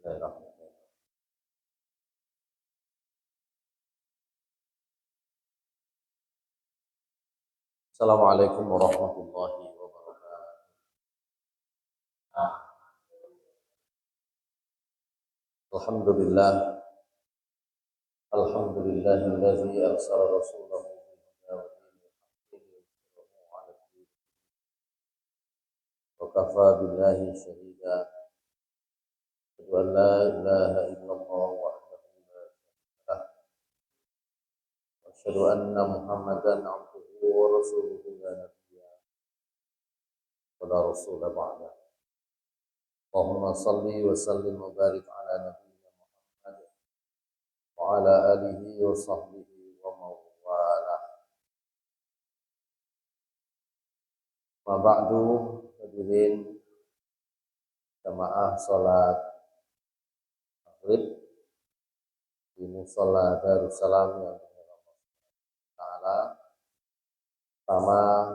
Bismillahirrahmanirrahim. Assalamualaikum warahmatullahi wabarakatuh. Alhamdulillah, alhamdulillahillazi arsala rasulahu bil huda wa dinil haqqi liyudhhirahu 'ala ad-din wa kafa billahi shahida. Asyhadu an la ilaha illallah wahdahu la syarika lah wa asyhadu anna Muhammadan 'abduhu wa rasuluhu la nabiyya wa la rasula ba'da. Allahumma salli wa sallim wa barik ala nabiyyina Muhammad wa ala alihi wa sahbihi wa mawalah. Ma ba'du, hadirin jamaah salat maghrib di Mushola Darussalam yang dirahmati Allah Ta'ala. Pertama,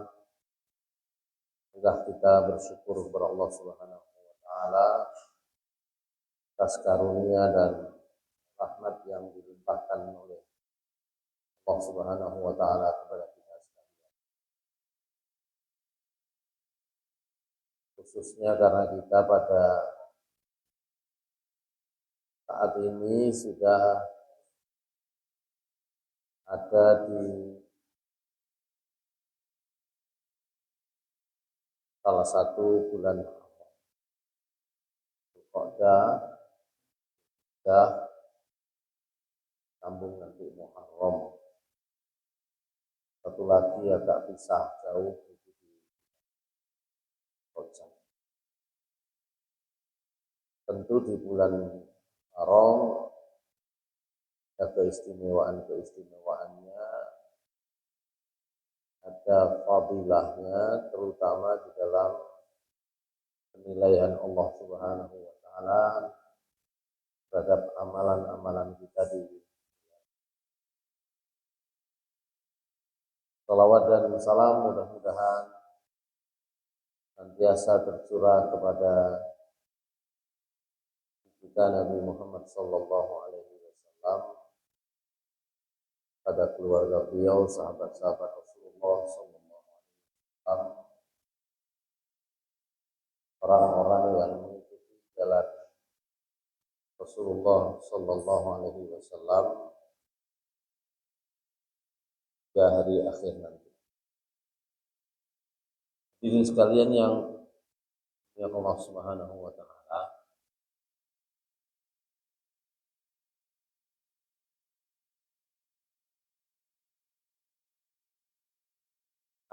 sudah kita bersyukur kepada Allah Subhanahu wa Ta'ala atas karunia dan rahmat yang dilimpahkan oleh Allah Subhanahu wa Ta'ala kepada kita sekalian. Khususnya karena kita pada saat ini sudah ada di salah satu bulan Dzulqa'dah, sudah sambung nanti Muharram. Satu lagi agak pisah jauh itu di Rajab. Tentu di bulan Muharram ada keistimewaan-keistimewaannya, ada fadilahnya, terutama di dalam penilaian Allah Subhanahu wa Ta'ala terhadap amalan-amalan kita di salawat dan salam mudah-mudahan senantiasa tercurah kepada kita Nabi Muhammad sallallahu alaihi wasallam, pada keluarga beliau, sahabat-sahabat Rasulullah sallallahu alaihi wasallam, orang-orang yang mengikuti jalan Rasulullah sallallahu alaihi wasallam hingga hari akhir nanti. Ini sekalian yang Allah Subhanahu wa Ta'ala,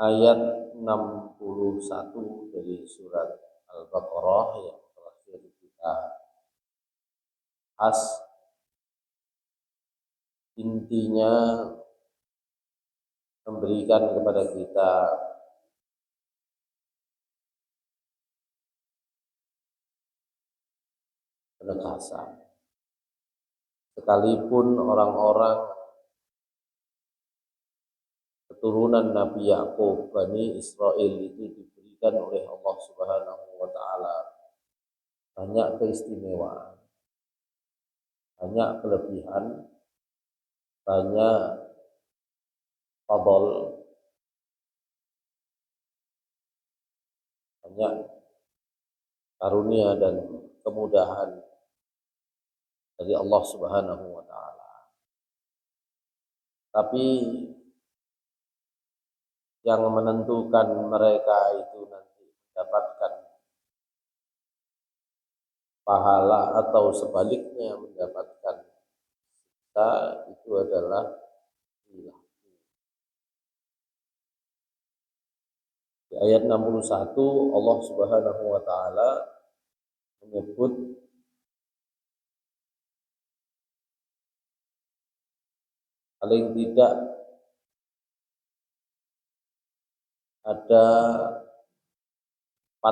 ayat 61 dari surat Al-Baqarah yang terakhir kita bahas, intinya memberikan kepada kita penegasan. Sekalipun orang-orang keturunan Nabi Yakub, Bani Israel itu diberikan oleh Allah Subhanahu wa Ta'ala banyak keistimewaan, banyak kelebihan, banyak fadl, banyak karunia dan kemudahan dari Allah Subhanahu wa Ta'ala. Tapi yang menentukan mereka itu nanti mendapatkan pahala atau sebaliknya mendapatkan siksa itu adalah di ayat 61 Allah Subhanahu wa Ta'ala menyebut paling tidak ada 4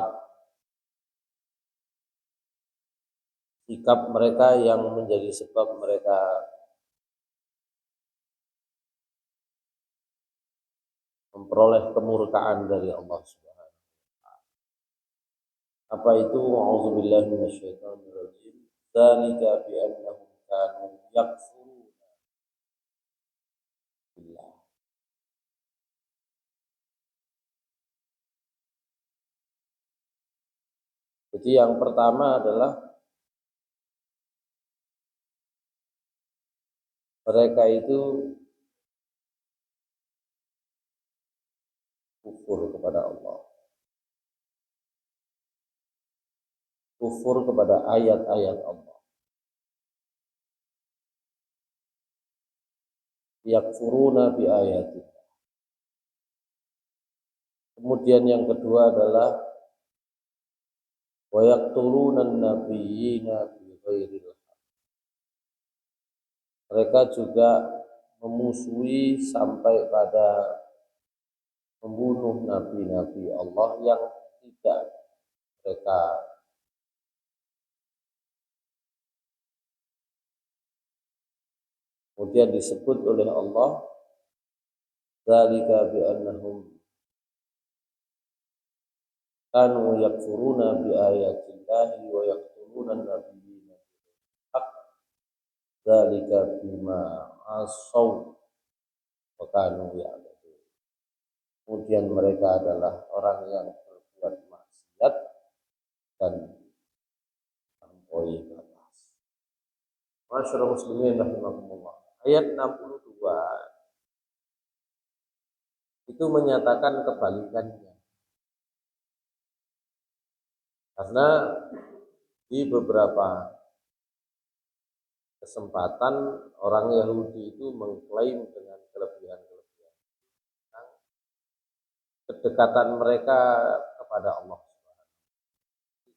sikap mereka yang menjadi sebab mereka memperoleh kemurkaan dari Allah Subhanahu wa Ta'ala. Apa itu? A'udzubillahi minasyaitonir rajim. dzalika bi annahum kanu yakfuruna billah. Jadi yang pertama adalah mereka itu kufur kepada Allah, kufur kepada ayat-ayat Allah. Yakfuruna bi ayati. Kemudian yang kedua adalah wa yaqtuluna an-nabiyyina bi ghairil haqq. Mereka juga memusuhi sampai pada membunuh nabi-nabi Allah yang tidak mereka kemudian disebut oleh Allah dzalika bi annahum kanu yakfuruna bi ayatillahi wa yaqtuluna an-nabiyyina bil haqq dzalika bima asaw wa kanu ya'tadun. Kemudian mereka adalah orang yang berbuat maksiat dan melampaui batas. Masyaallah muslimin rahimakumullah. Ayat 62 itu menyatakan kebalikannya. Karena di beberapa kesempatan orang Yahudi itu mengklaim dengan kelebihan-kelebihan kedekatan mereka kepada Allah Subhanahu.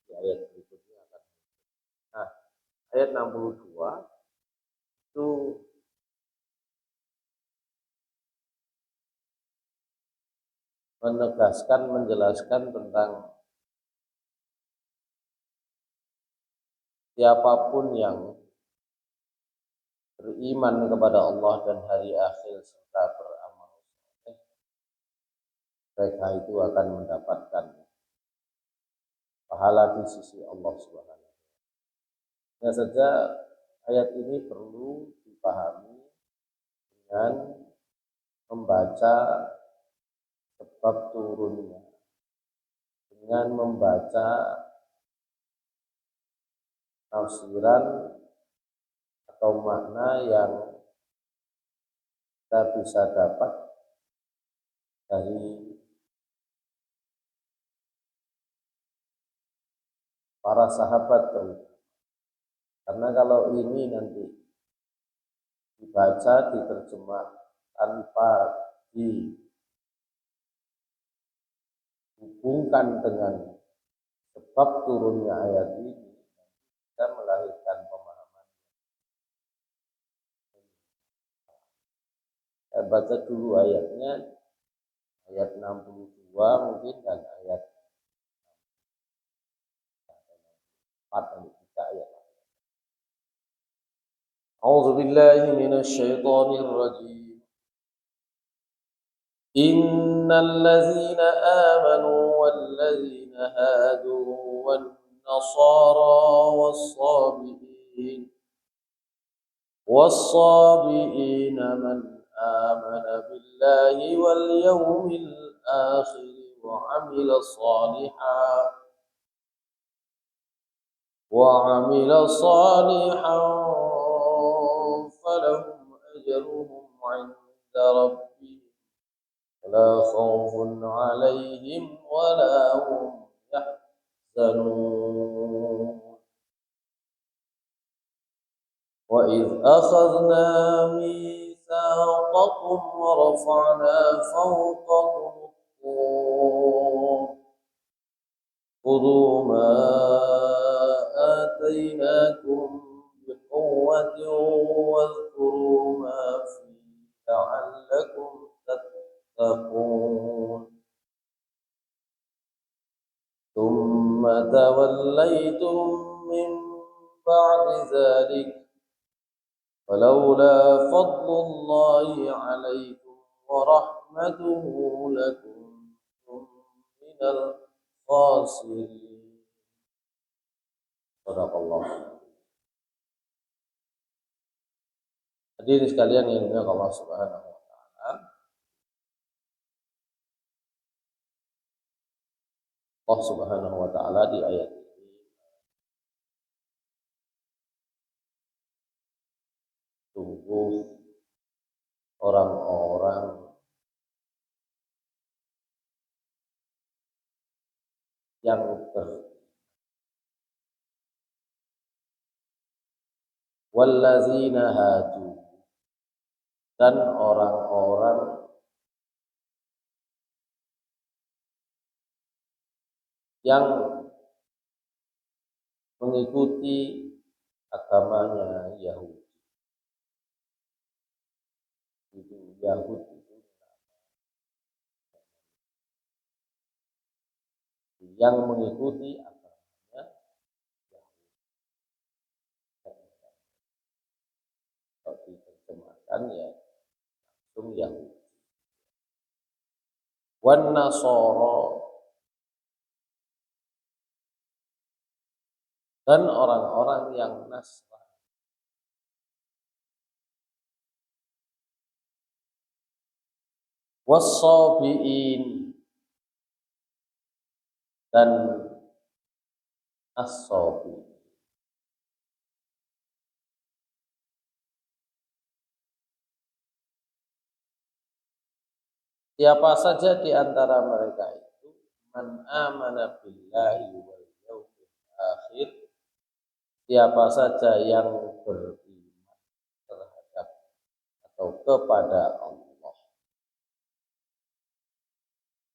Di ayat berikutnya akan. Nah, ayat 62 itu menegaskan, menjelaskan tentang siapapun yang beriman kepada Allah dan hari akhir serta beramal saleh, mereka itu akan mendapatkan pahala di sisi Allah Subhanahu. Hanya saja ayat ini perlu dipahami dengan membaca sebab turunnya, dengan membaca tafsiran atau makna yang kita bisa dapat dari para sahabat terutama. Karena kalau ini nanti dibaca, diterjemah tanpa dihubungkan dengan sebab turunnya ayat ini, bisa melahirkan pemahaman. Saya baca dulu ayatnya, ayat 62 mungkin dan ayat 4 ayat. A'udzu billahi minasy syaithanir rajim. Innal ladzina amanu wal ladzina hadu wan nasara was-sabiin man amana billahi wal yawmil akhir wa 'amila صالحا فلهم أجرهم عند ربهم ولا خوف عليهم ولا هم يحزنون وإذ أخذنا ميثاقكم ورفعنا فوقكم الطور خذوا ما آتيناكم بقوة واذكروا ما فيه لعلكم تتقون ثم توليتم من بعد ذلك فلولا فضل الله عليكم ورحمته لكنتم من الخاسرين. Sadaqallah. Hadirin sekalian yang dimuliakan Allah Subhanahu wa taala. Allah Subhanahu wa taala di ayat ini sungguh orang-orang yang wallazina hadu, dan orang-orang yang mengikuti agamanya Yahudi. Itu Yahudi itu yang mengikuti agamanya Yahudi. Kalau diterjemahkan ya langsung Yahudi. Wan Nasara, dan orang-orang yang Nasrani. Was-sabiin, dan as-sabi. Siapa saja di antara mereka itu man amana billahi wal yaumil akhir, siapa saja yang beriman terhadap atau kepada Allah,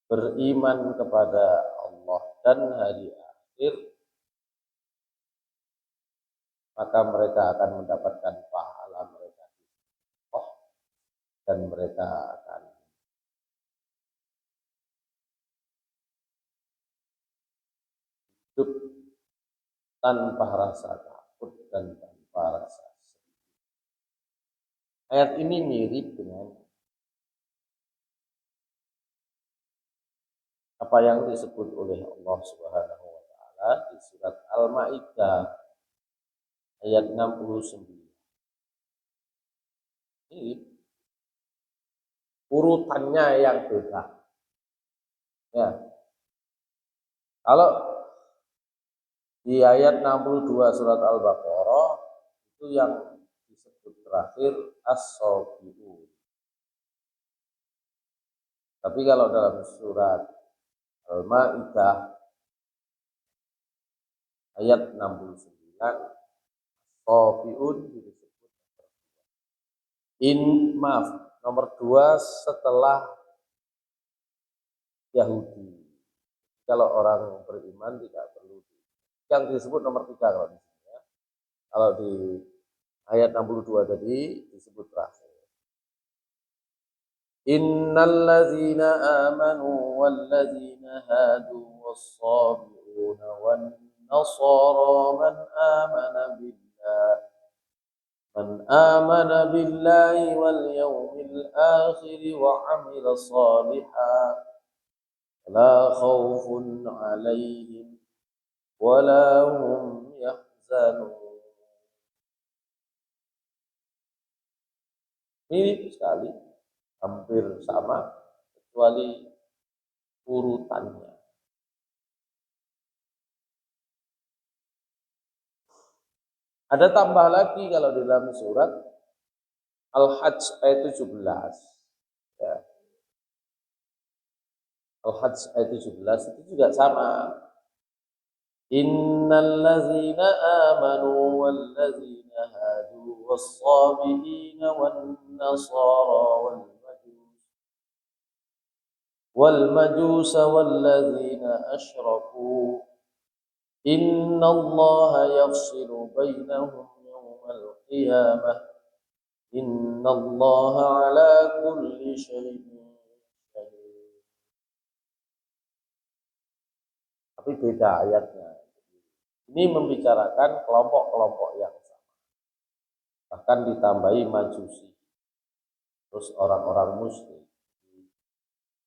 beriman kepada Allah dan hari akhir, maka mereka akan mendapatkan pahala mereka di Allah, dan mereka akan hidup tanpa rasa takut dan tanpa rasa sedih. Ayat ini mirip dengan apa yang disebut oleh Allah Subhanahu wa taala di surat Al-Maidah ayat 69. Ini urutannya yang beda. Ya. Kalau di ayat 62 surat Al-Baqarah itu yang disebut terakhir as-sabiun. Tapi kalau dalam surat Al-Maidah ayat 69 as-sabiun disebut nomor 2 setelah Yahudi. Kalau orang beriman tidak perlu yang disebut nomor 3 kalau di sini ya. Kalau di ayat 62 tadi disebut terakhir. Innallazina amanu wallazina hadu was-sabiuna wan nasara man amana billahi wal yawmil akhir wa amila salihan la khaufun alaihim wala hum yahzanun. Mirip sekali, hampir sama, kecuali urutannya. Ada tambah lagi kalau di dalam surat Al-Hajj ayat 17. Ya. Al-Hajj ayat 17 itu juga sama. Innal ladzina amanu wal ladzina hadu was-sabiina wan nasara wal majus wal ladzina asyraku innallaha yafsilu bainahum yawmal qiyamah innallaha ala kulli syai'in qadir. Tapi beda ayatnya. Ini membicarakan kelompok-kelompok yang sama. Bahkan ditambahi majusi. Terus orang-orang muslim.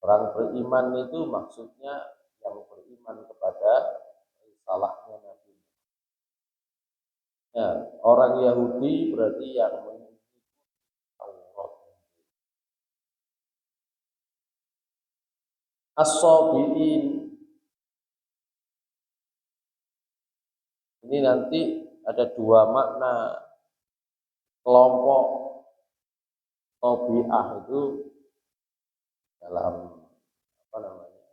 Orang beriman itu maksudnya yang beriman kepada risalahnya Nabi. Ya, orang Yahudi berarti yang mengikuti As-sabiin. Ini nanti ada dua makna kelompok tabi'ah itu dalam apa namanya?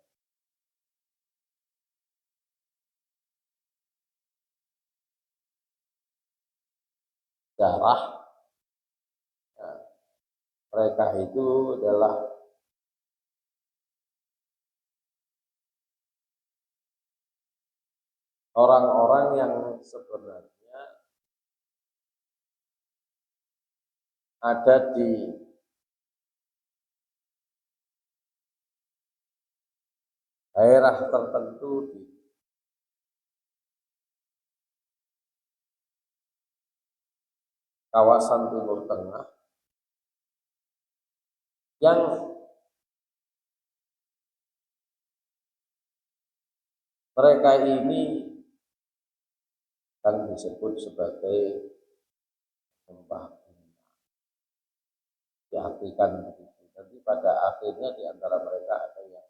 Sejarah. Nah, mereka itu adalah orang-orang yang sebenarnya ada di daerah tertentu di kawasan Timur Tengah yang mereka ini yang disebut sebagai sembah, diartikan begitu. Nanti pada akhirnya di antara mereka ada yang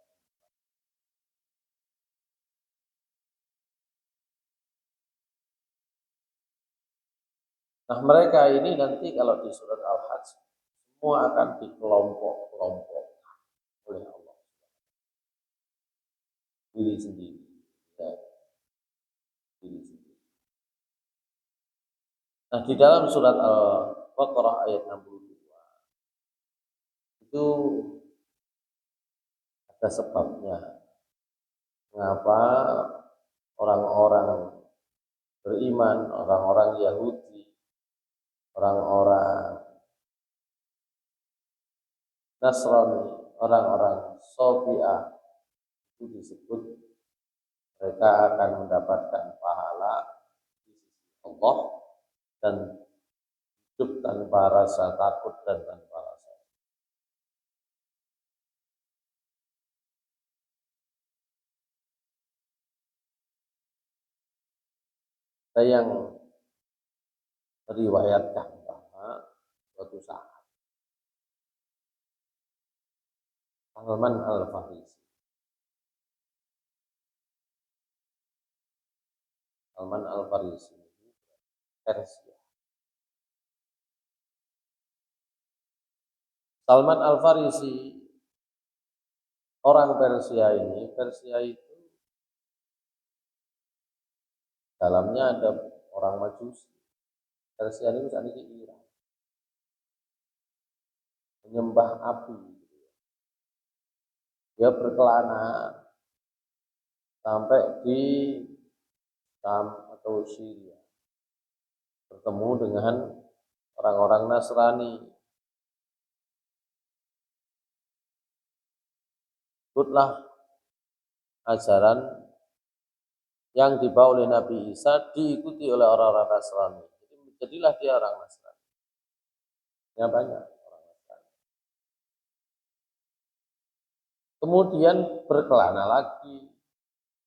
mereka ini nanti kalau di surat Al-Hajj semua akan dikelompok-kelompok oleh Allah diri sendiri, ya, diri sendiri. Nah, di dalam surat Al-Baqarah ayat 62 itu ada sebabnya mengapa orang-orang beriman, orang-orang Yahudi, orang-orang Nasrani, orang-orang Sofiah itu disebut mereka akan mendapatkan pahala di sisi Allah dan hidup tanpa rasa takut dan tanpa rasa. Ada yang meriwayatkan bahwa suatu saat Salman Al-Farisi, Salman Al-Farisi Persia. Salman Al-Farisi orang Persia ini, Persia itu dalamnya ada orang Majusi. Persia ini saat ini Iran, menyembah api. Dia berkelana sampai di Syam atau Syria, bertemu dengan orang-orang Nasrani. Ikutlah ajaran yang dibawa oleh Nabi Isa, diikuti oleh orang-orang Nasrani. Jadilah dia orang Nasrani. Ya, banyak orang Nasrani. Kemudian berkelana lagi,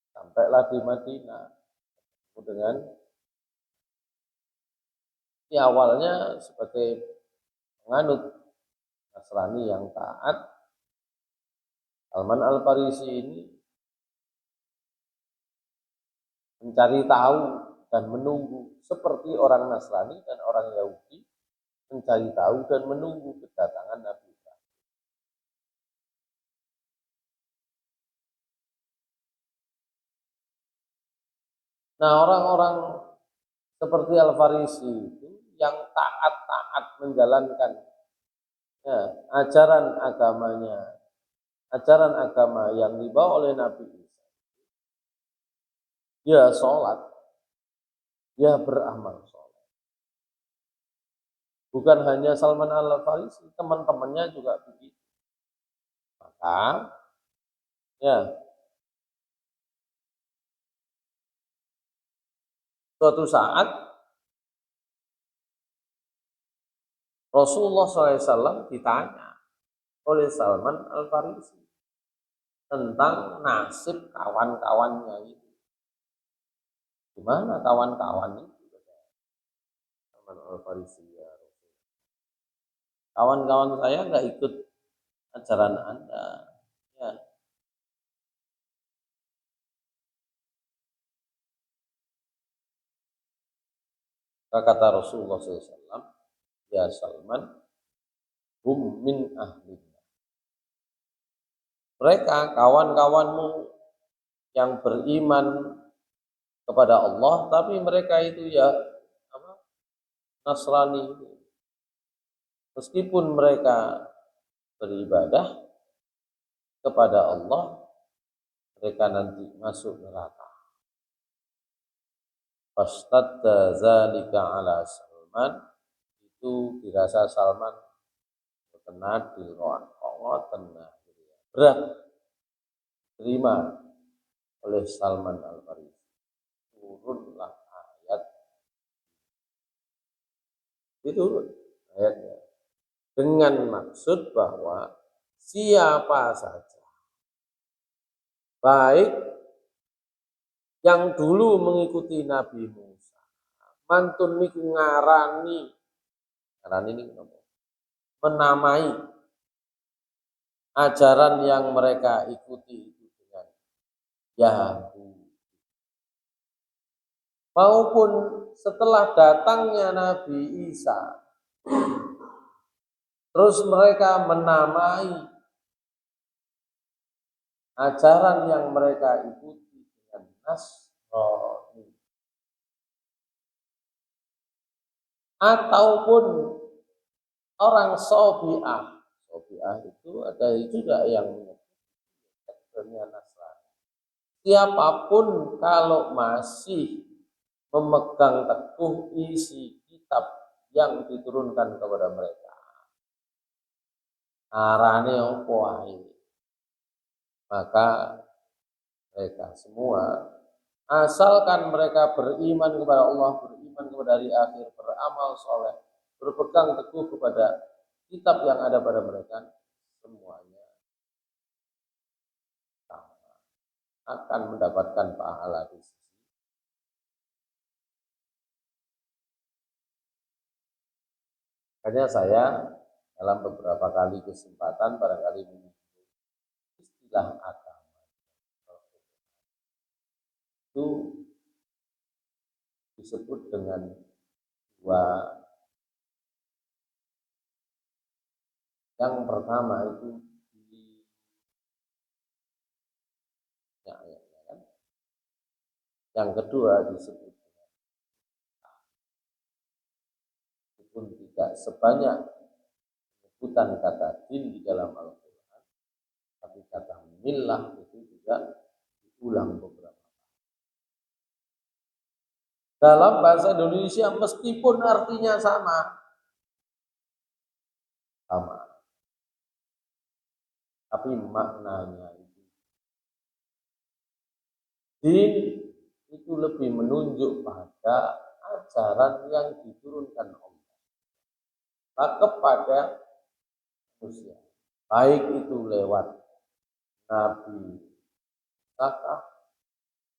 sampailah di Madinah. Dengan ini awalnya sebagai penganut Nasrani yang taat, Salman Al-Farisi ini mencari tahu dan menunggu seperti orang Nasrani dan orang Yahudi mencari tahu dan menunggu kedatangan Nabi Ibrahim. Nah, orang-orang seperti Al-Farisi itu yang taat-taat menjalankan ya, ajaran agamanya, ajaran agama yang dibawa oleh Nabi Isa. Dia sholat, dia beramal sholat. Bukan hanya Salman Al-Farisi, teman-temannya juga begitu. Maka, ya, suatu saat Rasulullah SAW ditanya oleh Salman Al-Farisi tentang nasib kawan-kawannya itu. Gimana kawan-kawan itu? Salman Al-Farisi, ya Rasul. Kawan-kawan saya nggak ikut ajaran Anda. Ya. Kata Rasulullah SAW, ya Salman, hum min ahli. Mereka kawan-kawanmu yang beriman kepada Allah, tapi mereka itu ya Nasrani. Meskipun mereka beribadah kepada Allah, mereka nanti masuk neraka. Fastadda zalika ala Salman, itu dirasa Salman berkena di tenah berat terima oleh Salman Al-Farisi. Turunlah ayat itu ayatnya dengan maksud bahwa siapa saja baik yang dulu mengikuti Nabi Musa, mantun niku ngarani ini menamai ajaran yang mereka ikuti itu dengan Yahudi, maupun setelah datangnya Nabi Isa, terus mereka menamai ajaran yang mereka ikuti dengan Nasrani, ataupun orang Sobiah. Sobiah itu ada juga yang menyebutnya Nasrani. Siapapun kalau masih memegang teguh isi kitab yang diturunkan kepada mereka, arane opo ae, maka mereka semua, asalkan mereka beriman kepada Allah, beriman kepada hari akhir, beramal soleh, berpegang teguh kepada kitab yang ada pada mereka, semuanya akan mendapatkan pahala di sisi. Makanya saya dalam beberapa kali kesempatan barangkali menyebut istilah agama itu disebut dengan dua. Yang pertama itu yang kedua disebut pun tidak sebanyak sebutan kata din di dalam Al-Quran, tapi kata millah itu juga diulang beberapa kali. Dalam bahasa Indonesia meskipun artinya sama, tapi maknanya itu din itu lebih menunjuk pada ajaran yang diturunkan Allah kepada manusia, baik itu lewat Nabi Isa,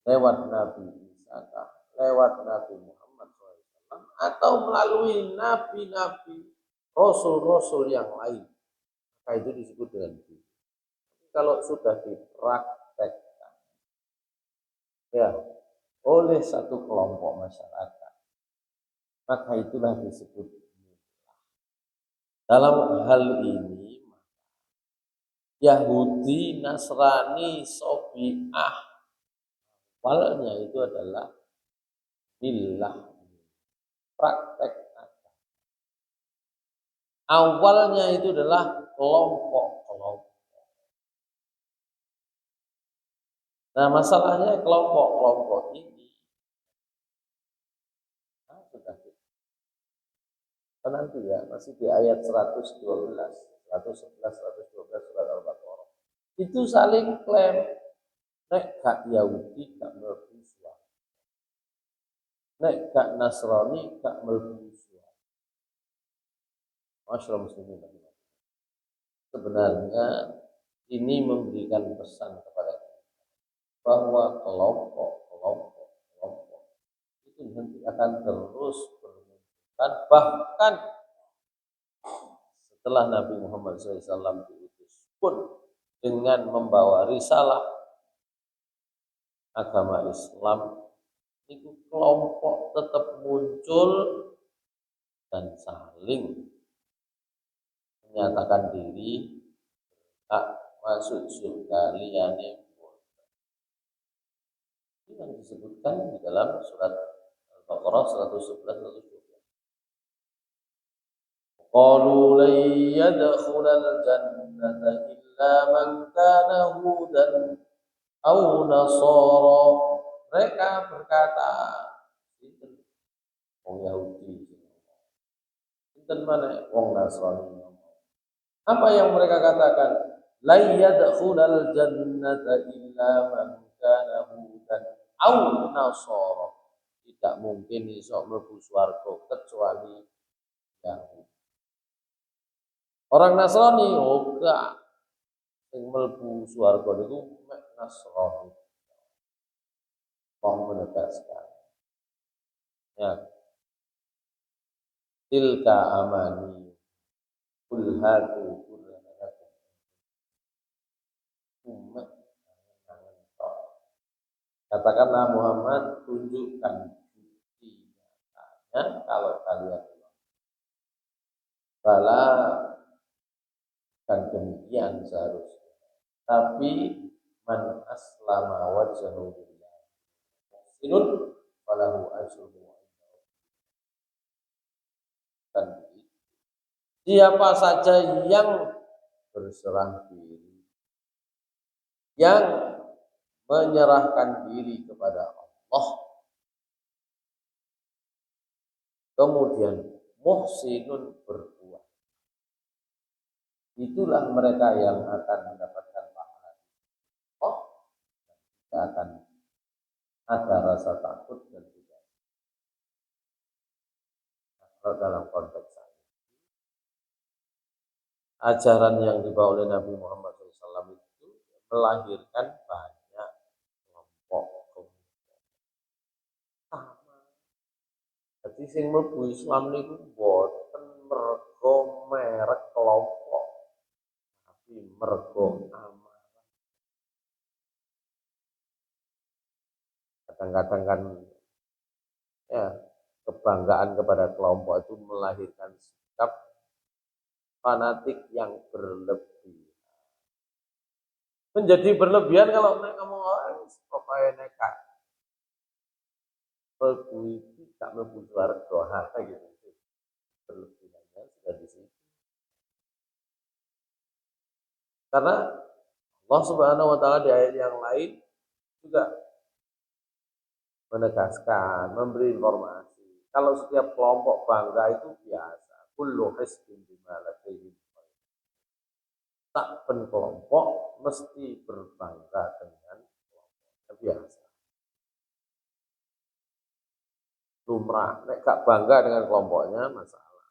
lewat Nabi Isa, lewat Nabi Muhammad SAW, atau melalui nabi-nabi, rasul-rasul yang lain, maka itu disebut dengan din. Kalau sudah dipraktekkan ya oleh satu kelompok masyarakat, maka itulah disebut. Dalam hal ini Yahudi, Nasrani, Sobiah, awalnya itu adalah millah, praktek agama. Awalnya itu adalah kelompok-kelompok. Nah, masalahnya kelompok-kelompok ini nanti ya, masih di ayat 112, 111, 112 surat Al-Baqarah. Itu saling klaim, nek gak Yahudi gak mlebu swarga, nek gak Nasrani gak mlebu swarga. Masyaallah muslimin. Sebenarnya ini memberikan pesan kepada kita bahwa kelompok itu nanti akan terus bermunculan, bahkan setelah Nabi Muhammad SAW diutus pun dengan membawa risalah agama Islam, itu kelompok tetap muncul dan saling menyatakan diri tak masuk surga liyane. Ini yang disebutkan di dalam surat Al-Baqarah 111 112. Qalu lan yadkhulal jannata illa man kana hudan aw nasara. Mereka berkata, wong Yahudi, sinten mana wong Nasrani. Apa yang mereka katakan? La yadkhulal jannata illa man kana hudan aw nasara. Tidak mungkin iso mlebu swarga kecuali Yahudi. Orang Nasrani enggak sing mlebu swarga niku mek Nasrani. Wong menegaskan. Ya. Tilka amani kul hatu burhanakum. Umat katakanlah Muhammad, tunjukkan bukti nyatanya kalau kalian bala kan demikian seharusnya. Tapi man aslama wajhahu lillahi muhsinun falahu ajruhu kan begitu. Siapa saja yang berserah diri, yang menyerahkan diri kepada Allah, kemudian muhsinun berbuat, itulah mereka yang akan mendapatkan pahala Allah. Tidak akan ada rasa takut dan tidak. Kalau dalam konteks ajaran yang dibawa oleh Nabi Muhammad SAW itu melahirkan banyak kelompok sama. Jadi sing mlebu Islam niku boten mergo merek kelompok, tapi mergo amal. Kadang-kadang kan ya kebanggaan kepada kelompok itu melahirkan sikap fanatik yang berlebihan. Menjadi berlebihan kalau ngomong orang pokoknya nekat. Mlebu itu tak mlebu swarga gitu. Berlebihannya sudah di situ. Karena Allah Subhanahu wa taala di ayat yang lain juga menegaskan, memberi informasi. Kalau setiap kelompok bangga itu biasa. Kullu hisbin bima ladaihim. Tak kelompok mesti berbangga dengan kelompok. Biasa. Lumrah, nek gak bangga dengan kelompoknya masalah.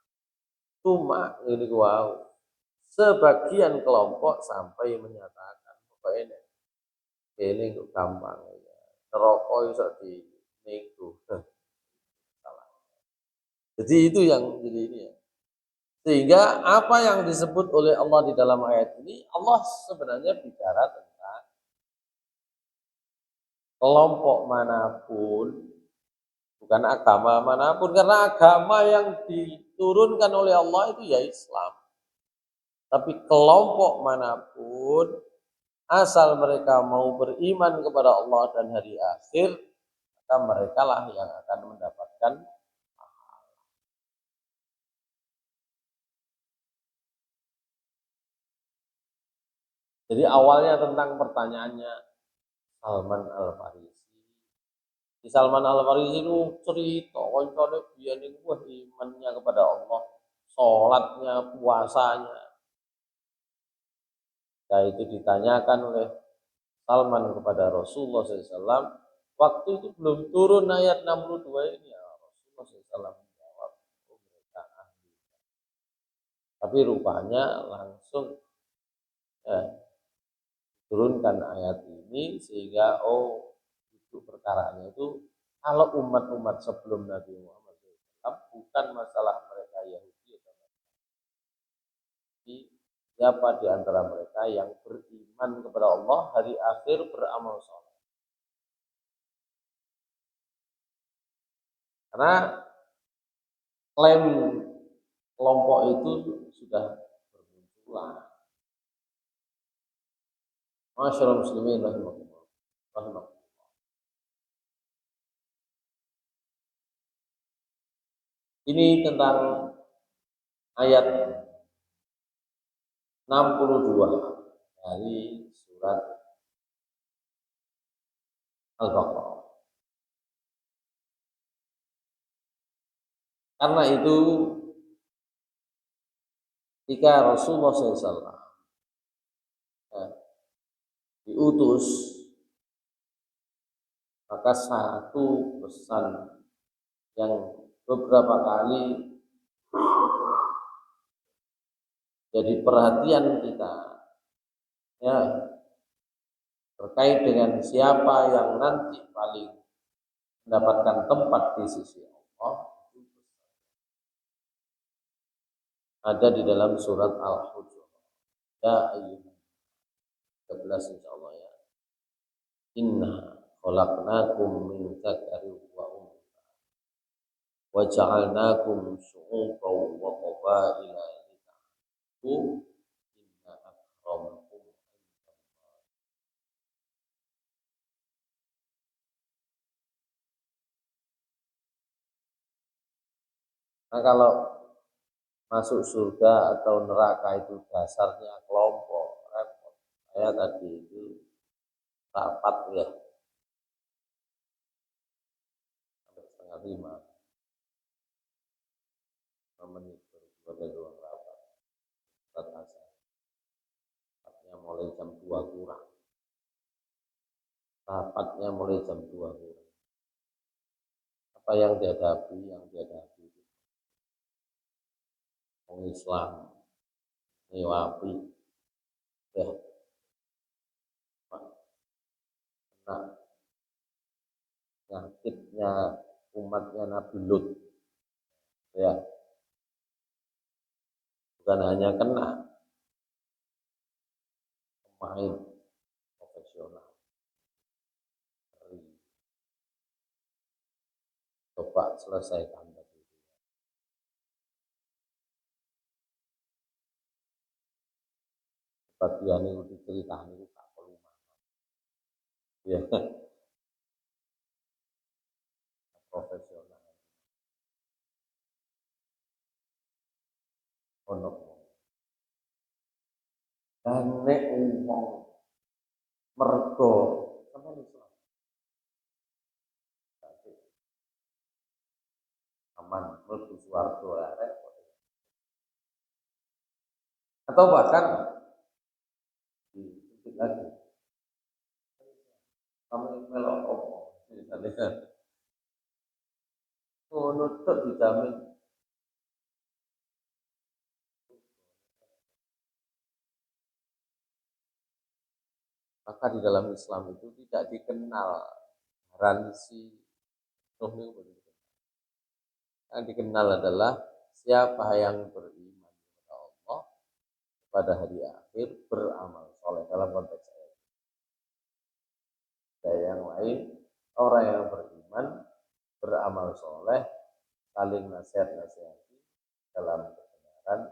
Cuma ini wow, sebagian kelompok sampai menyatakan pokoknya ini kok gampang ya. Neraka iso di nego. Jadi itu yang jadi ini ya. Sehingga apa yang disebut oleh Allah di dalam ayat ini, Allah sebenarnya bicara tentang kelompok manapun, bukan agama manapun, karena agama yang diturunkan oleh Allah itu ya Islam. Tapi kelompok manapun, asal mereka mau beriman kepada Allah dan hari akhir, maka mereka lah yang akan mendapatkan. Jadi awalnya tentang pertanyaannya Salman Al-Farisi. Di Salman Al-Farisi itu cerita koncone biyen niku imannya kepada Allah, salatnya, puasanya. Nah, itu ditanyakan oleh Salman kepada Rasulullah SAW. Waktu itu belum turun ayat 62 ini ya, Rasulullah SAW menjawab, oh, mereka ahli. Tapi rupanya langsung turunkan ayat ini sehingga itu perkaranya itu kalau umat-umat sebelum Nabi Muhammad SAW bukan masalah mereka Yahudi atau Nasrani, siapa di antara mereka yang beriman kepada Allah hari akhir beramal saleh. Karena klaim kelompok itu sudah bermunculan. Masyaallah muslimin rahimahullah. Ini tentang ayat 62 dari surat Al-Baqarah. Karena itu ketika Rasulullah SAW diutus, maka satu pesan yang beberapa kali jadi perhatian kita, ya, terkait dengan siapa yang nanti paling mendapatkan tempat di sisi Allah, ada di dalam surat Al-Hujurat. Ya ayyuhan 13 insyaallah ya. Inna khalaqnakum min dzakarin wa untha wa ja'alnakum syu'uban wa qabaila lita'arafu inna akramakum indallah. Nah, kalau masuk surga atau neraka itu dasarnya kelompok, repot. Saya tadi itu rapat ya, sampai setengah 5 menit sebagai ruang rapat. Rapatnya mulai jam 2 kurang. Rapatnya mulai jam 2 kurang. Apa yang dihadapi itu orang Islam, Wahabi, ya, nah, penyakitnya umatnya Nabi Lut, ya, bukan hanya kena pemain profesional, coba selesaikan tadi. Bagian itu diceritakan itu tak perlu ya, profesional. Ono dan nek umum mergo sama Islam aman mlebu swarga ya repot. Atau bahkan dikit lagi kamu melok opo misalnya nutup dijamin. Maka di dalam Islam itu tidak dikenal garansi yang dikenal adalah siapa yang beriman kepada Allah, pada hari akhir, beramal soleh dalam konteks ayat. Dan yang lain, orang yang beriman, beramal soleh, saling nasihat-nasihati dalam kebenaran,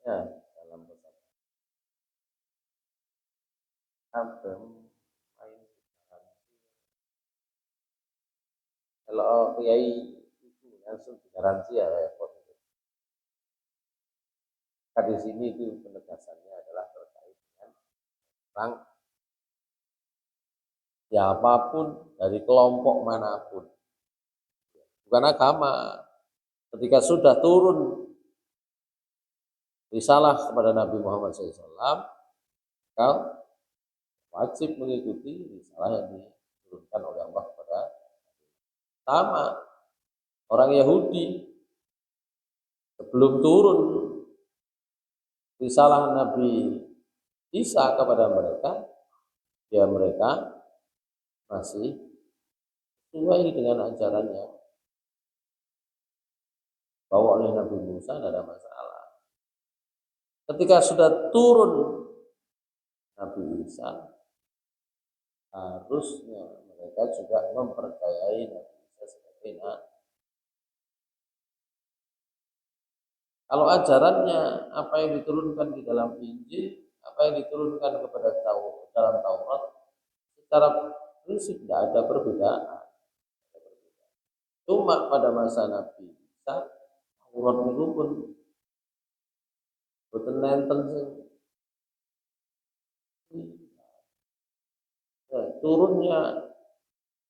ya, dalam kesabaran. Kalau kiai itu langsung garansi ya repot. Maka di sini itu penegasannya adalah terkait dengan tentang siapapun dari kelompok manapun, bukan agama, ketika sudah turun risalah kepada Nabi Muhammad SAW, maka wajib mengikuti risalah yang diturunkan oleh Allah kepada sama orang Yahudi sebelum turun risalah Nabi Isa kepada mereka, ya mereka masih sesuai dengan ajaran yang bawa oleh Nabi Musa, tidak ada masalah. Ketika sudah turun Nabi Isa, harusnya mereka juga mempercayai Nabi Isa sebagai Nabi. Kalau ajarannya apa yang diturunkan di dalam Injil, apa yang diturunkan kepada dalam Taurat, secara prinsip tidak ada perbedaan. Cuma pada masa Nabi Isa, Taurat itu pun boten nenten sing turunnya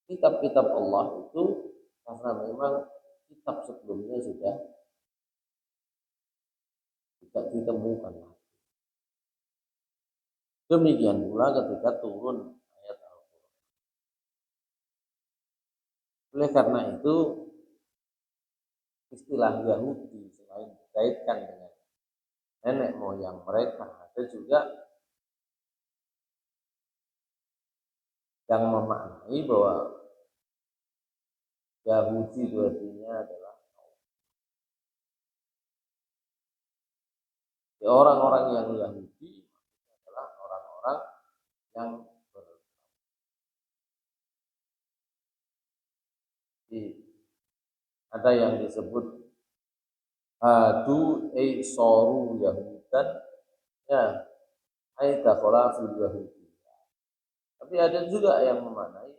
kitab-kitab Allah itu karena memang kitab sebelumnya sudah tidak ditemukan. Demikian pula ketika turun ayat Al-Quran. Oleh karena itu istilah Yahudi selain dikaitkan dengan nenek moyang mereka, ada juga yang memaknai bahwa Yahudi itu artinya adalah orang-orang yang Yahudi adalah orang-orang yang ada yang disebut hadu soru Yahudan, ya dakhala fil Yahudi. Tapi ada juga yang memaknai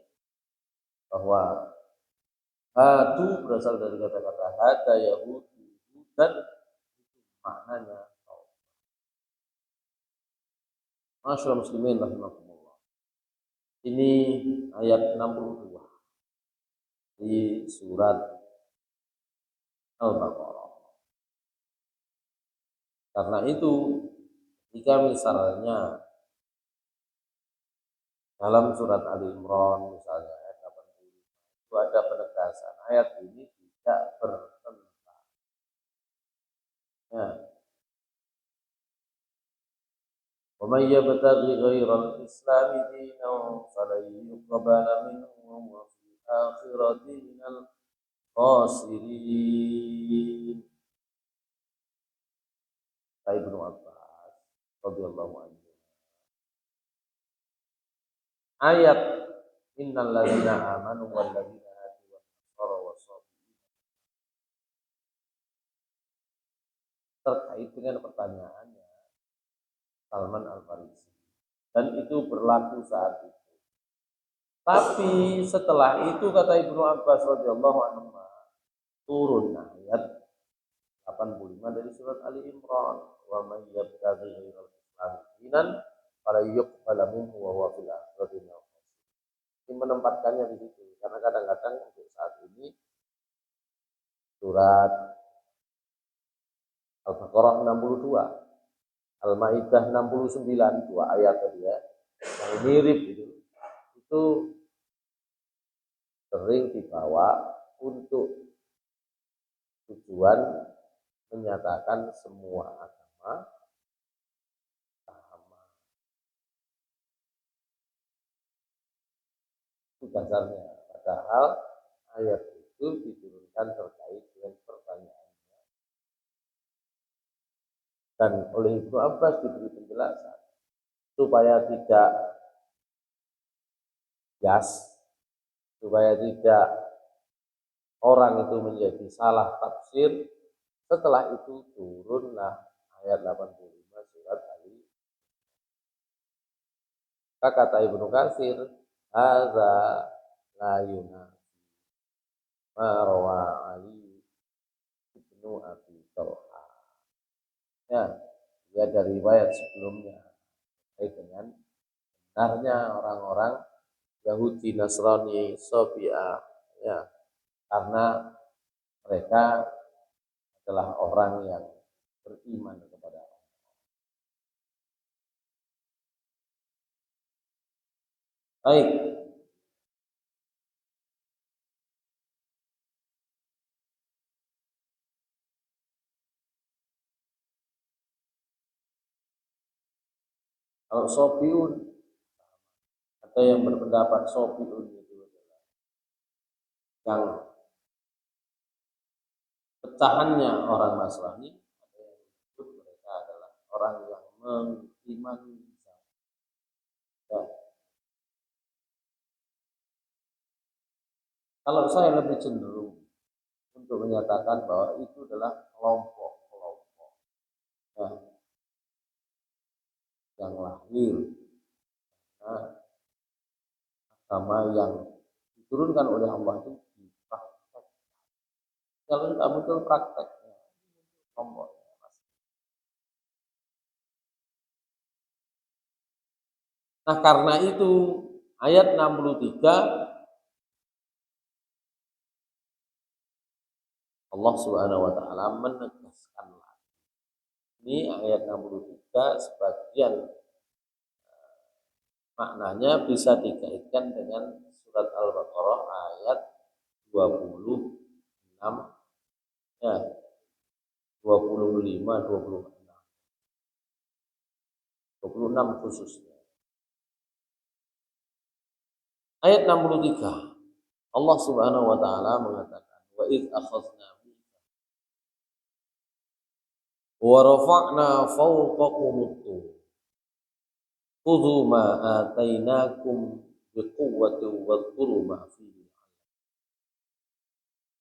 bahwa hadu berasal dari kata-kata hada Yahudi dan maknanya Masyaallah muslimin rahimakumullah. Ini ayat 62 di surat Al-Baqarah. Karena itu jika misalnya dalam surat Ali Imran misalnya ayat 80 itu ada penegasan ayat ini tidak bertentangan. Nah, وَمَنْ يَبْتَغِ غَيْرَ الْإِسْلَامِ دِينًا فَلَنْ يُقْبَلَ مِنْهُ وَهُوَ فِي الْآخِرَةِ مِنَ الْخَاسِرِينَ. Ibnu Abbas radhiyallahu anhu. Ayat innal ladzina amanu wal ladzina hadu wan nasara wasabiin terkait dengan pertanyaannya Salman Al-Farisi, dan itu berlaku saat itu. Tapi setelah itu kata Ibnu Abbas radhiyallahu anhu turun ayat 85 dari surat Ali Imran, wa may yabtaghi ghairal islam dinan fala yuqbala minhu wa huwa fil akhirati minal khasirin. Ini menempatkannya di situ karena kadang-kadang untuk saat ini surat Al-Baqarah 62, Al-Maidah 69, dua ayat tadi ya, yang mirip itu sering dibawa untuk tujuan menyatakan semua agama sama. Itu dasarnya. Padahal ayat itu diturunkan terkait dengan pertanyaannya. Dan oleh Ibnu Abbas diberi penjelasan supaya tidak supaya tidak orang itu menjadi salah tafsir. Setelah itu turunlah ayat 85 surat Ali. Kata Ibnu Katsir, hadza la yunafi ma rawa Ali Ibnu Abi Thalha. Ya, ya dari riwayat sebelumnya terkait dengan benarnya orang-orang Yahudi, Nasrani, Sabi'ah, ya, karena mereka adalah orang yang beriman kepada Allah. Baik. Kalau Sobiun atau yang berpendapat Sobiun itu adalah yang pecahannya orang Nasrani, ada yang disebut mereka adalah orang yang mengimani ya. Kalau saya lebih cenderung untuk menyatakan bahwa itu adalah kelompok-kelompok Nah, yang lahir, nah, agama yang diturunkan oleh Allah itu dipraktek. Kalau tidak muncul prakteknya, kelompok. Nah, karena itu ayat 63 Allah Subhanahu wa taala menegaskan lagi. Ini ayat 63 sebagian maknanya bisa dikaitkan dengan surat Al-Baqarah ayat 26 ya 25 26 khususnya. Ayat 63 Allah Subhanahu wa taala mengatakan wa id akhadna wa rafa'na fawqakumut tur khudhu ma atainakum biquwwatin wadhkuru ma fihi.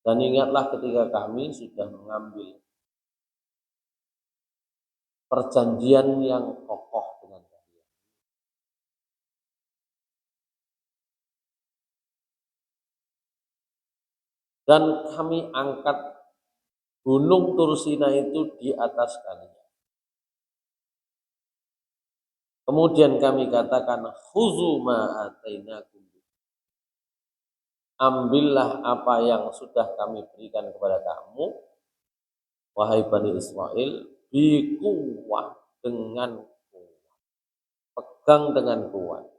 Dan ingatlah ketika kami sudah mengambil perjanjian yang kokoh dengan kalian. Dan kami angkat gunung Tursina itu di atas kalian. Kemudian kami katakan khuzu ma atainakum. Ambillah apa yang sudah kami berikan kepada kamu wahai Bani Israel bikuwah dengan kuat. Pegang dengan kuat.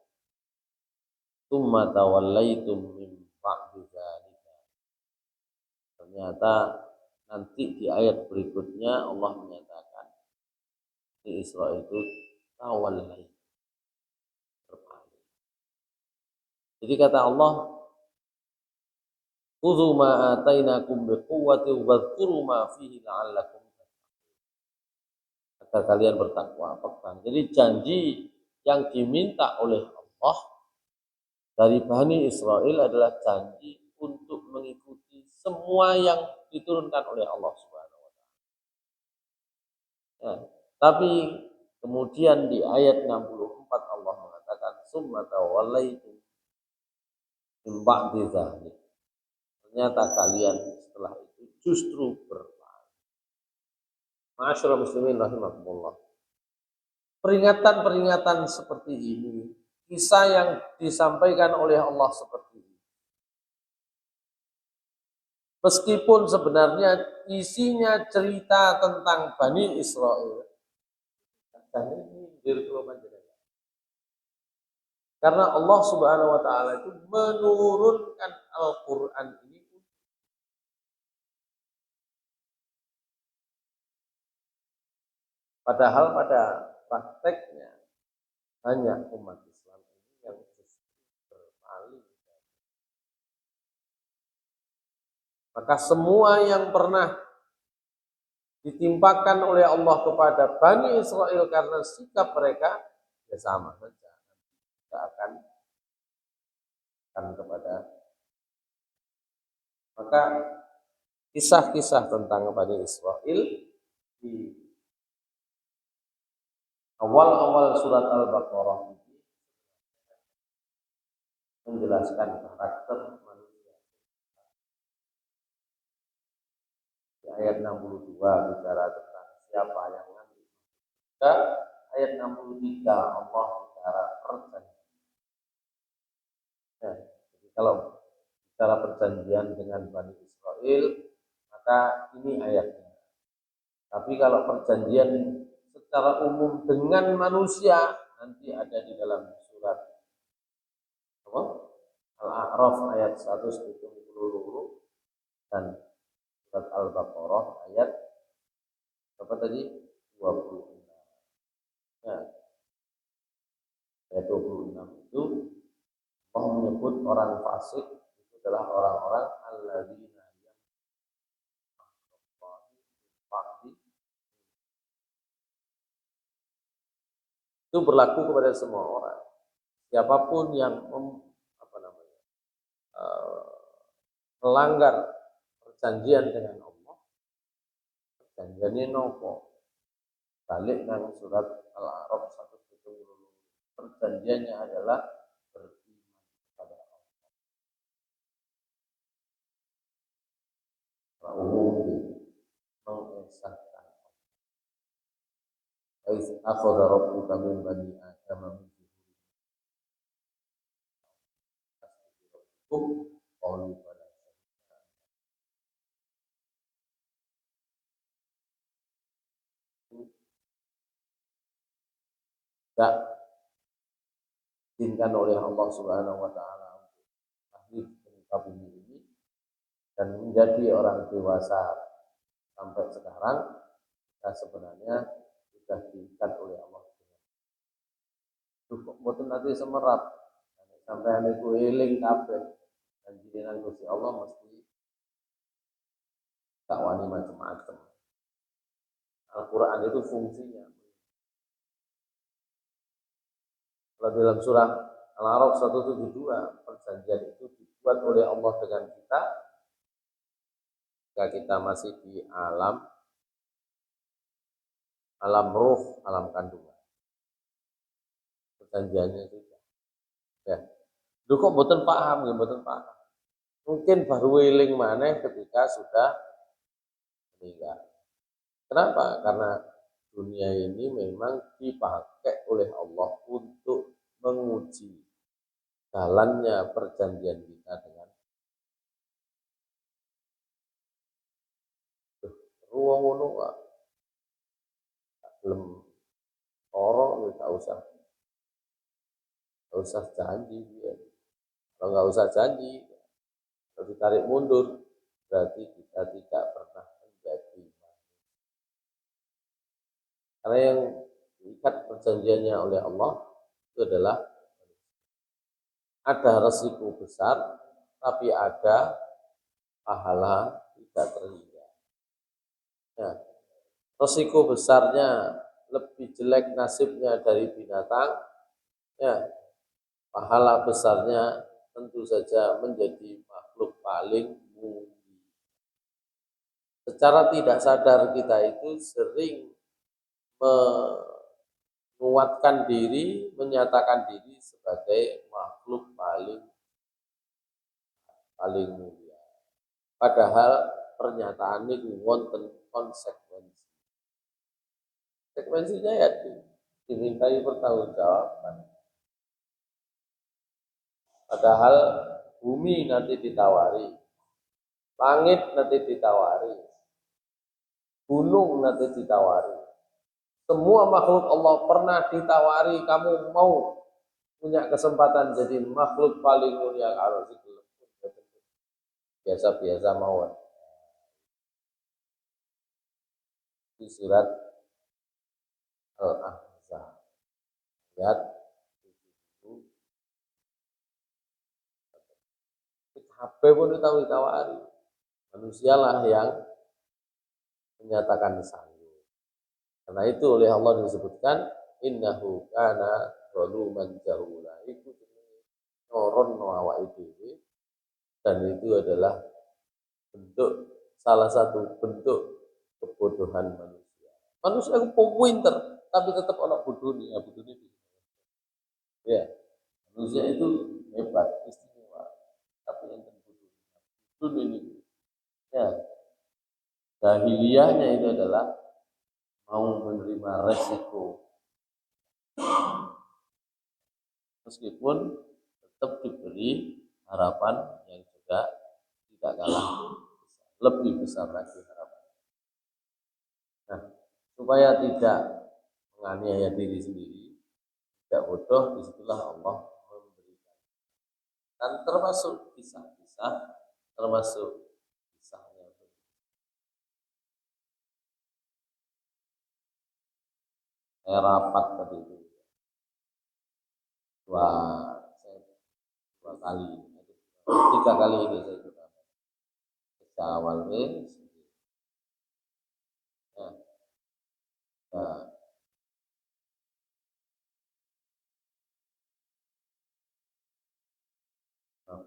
Tsumma tawallaitum min ba'di dzalika. Ternyata nanti di ayat berikutnya Allah menyatakan di Israel itu tawallai. Jadi kata Allah, khudzu ma atainakum biquwwatin wadhkuru ma fihi la'allakum agar kalian bertakwa pegang. Jadi janji yang diminta oleh Allah dari Bani Israel adalah janji untuk mengikuti semua yang diturunkan oleh Allah Subhanahu wa taala. Ya, tapi kemudian di ayat 64 Allah mengatakan summa tawallaitum min ba'di dzalik. Ternyata kalian setelah itu justru berpaling. Ma'asyiral muslimin rahimakumullah. Peringatan-peringatan seperti ini, kisah yang disampaikan oleh Allah seperti ini. Meskipun sebenarnya isinya cerita tentang Bani Israel. Karena Allah Subhanahu wa taala itu menurunkan Al-Qur'an ini padahal pada prakteknya hanya umat Islam ini yang justru berpaling. Maka semua yang pernah ditimpakan oleh Allah kepada Bani Israel karena sikap mereka ya sama saja. Tidak akan kepada. Maka kisah-kisah tentang Bani Israel di awal-awal surat Al-Baqarah ini menjelaskan karakter manusia. Di ayat 62 bicara tentang siapa yang nanti. Dan ayat 63 Allah bicara perjanjian. Nah, jadi kalau bicara perjanjian dengan Bani Israel, maka ini ayatnya. Tapi kalau perjanjian secara umum dengan manusia nanti ada di dalam surat Al-A'raf ayat 172 dan surat Al-Baqarah ayat berapa tadi? 26. Nah, ayat 26 itu Allah menyebut orang fasik itu adalah orang-orang alladzina itu berlaku kepada semua orang. Siapapun yang melanggar perjanjian dengan Allah, perjanjiannya nopo. balik nang surat Al-A'raf 170. Perjanjiannya adalah beriman kepada Allah. Umum mengesahkan. Ais akhadha rabbuka min bani Adam min zuhurihim qalu bala. Tak diizinkan oleh Allah Subhanahu wa taala untuk tahlil muka bumi ini dan menjadi orang dewasa sampai sekarang, kita sebenarnya sudah diikat oleh Allah. Cukup mboten nanti semerap sampai niku eling kabeh dan jenengan Gusti Allah mesti tak wani macam-macam. Al-Quran itu fungsinya. Kalau dalam surah Al-A'raf 172, perjanjian itu dibuat oleh Allah dengan kita jika kita masih di alam ruh, alam kandungan. Perjanjiannya juga. Ya. Lu kok mboten paham, mboten paham. Mungkin baru eling maneh ketika sudah meninggal. Kenapa? Karena dunia ini memang dipakai oleh Allah untuk menguji jalannya perjanjian kita dengan ruang ngono kok belum orang nggak usah janji ya. Kalau nggak usah janji, kalau ditarik mundur berarti kita tidak pernah menjadi manusia. Karena yang diikat perjanjiannya oleh Allah itu adalah ada resiko besar, tapi ada pahala tidak terhingga. Ya, resiko besarnya lebih jelek nasibnya dari binatang, ya, pahala besarnya tentu saja menjadi makhluk paling mulia. Secara tidak sadar kita itu sering menguatkan diri, menyatakan diri sebagai makhluk paling mulia. Padahal pernyataan ini wonten konsekuensi. Konsekuensinya ya dimintai pertanggungjawaban. Padahal bumi nanti ditawari, langit nanti ditawari, gunung nanti ditawari. Semua makhluk Allah pernah ditawari, kamu mau punya kesempatan jadi makhluk paling mulia kalau biasa-biasa mawon. Di surat Al-Ahzab ayat 70. HP pun ditawari. Manusialah yang menyatakan sanggup. Karena itu oleh Allah disebutkan innahu kana zaluman jahula. Itu noron awak itu. Dan itu adalah salah satu bentuk kebodohan manusia. Manusia itu pinter, tapi tetap orang bodoh nih, bodoh ini. Ya, manusia itu hebat, istimewa, tapi yang bodoh ini. Ya, jahiliyahnya itu adalah mau menerima resiko, meskipun tetap diberi harapan yang juga tidak kalah lebih besar lagi harapan. Nah, supaya tidak menganiaya diri sendiri, tidak bodoh, disitulah Allah memberikan. Dan termasuk kisah-kisah, termasuk kisahnya. Saya rapat tadi itu dua kali, 3 kali ini saya juga awal ya,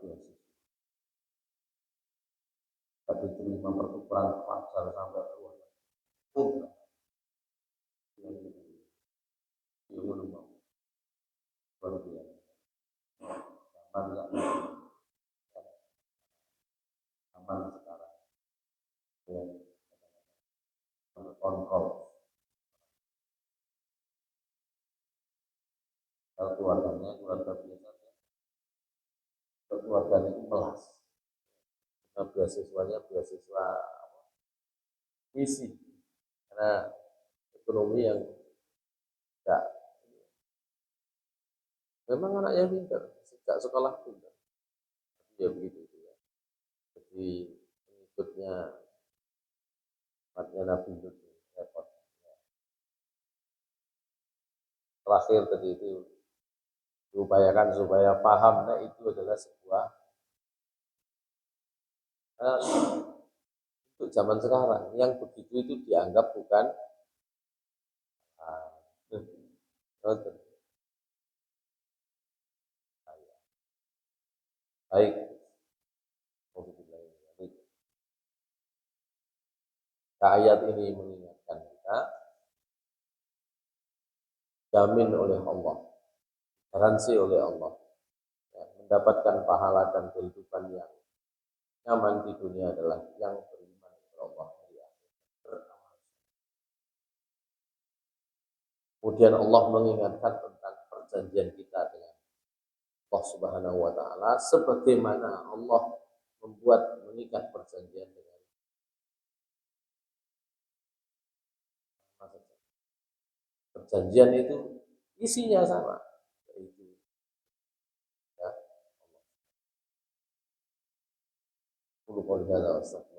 ya, tapi terima pertukaran pacar sampai tua. terkontrol. Kalau keluarganya keluarga biasa, kalau keluarganya itu melas. Nah, beasiswanya beasiswa misi, karena ekonomi yang enggak, memang anaknya pintar sejak sekolah pintar, ya begitu ya. Jadi pengikutnya umatnya Nabi Lut repot. Terakhir tadi itu diupayakan supaya paham, nah itu adalah sebuah untuk zaman sekarang yang begitu itu dianggap bukan baik. Ayat ini mengingatkan kita, jamin oleh Allah, garansi oleh Allah, ya, mendapatkan pahala dan kehidupan yang nyaman di dunia adalah yang beriman kepada Allah. Kemudian Allah mengingatkan tentang perjanjian kita dengan Allah Subhanahu wa taala, sebagaimana Allah membuat mengikat perjanjian dengan perjanjian itu isinya sama, yaitu ya Allah.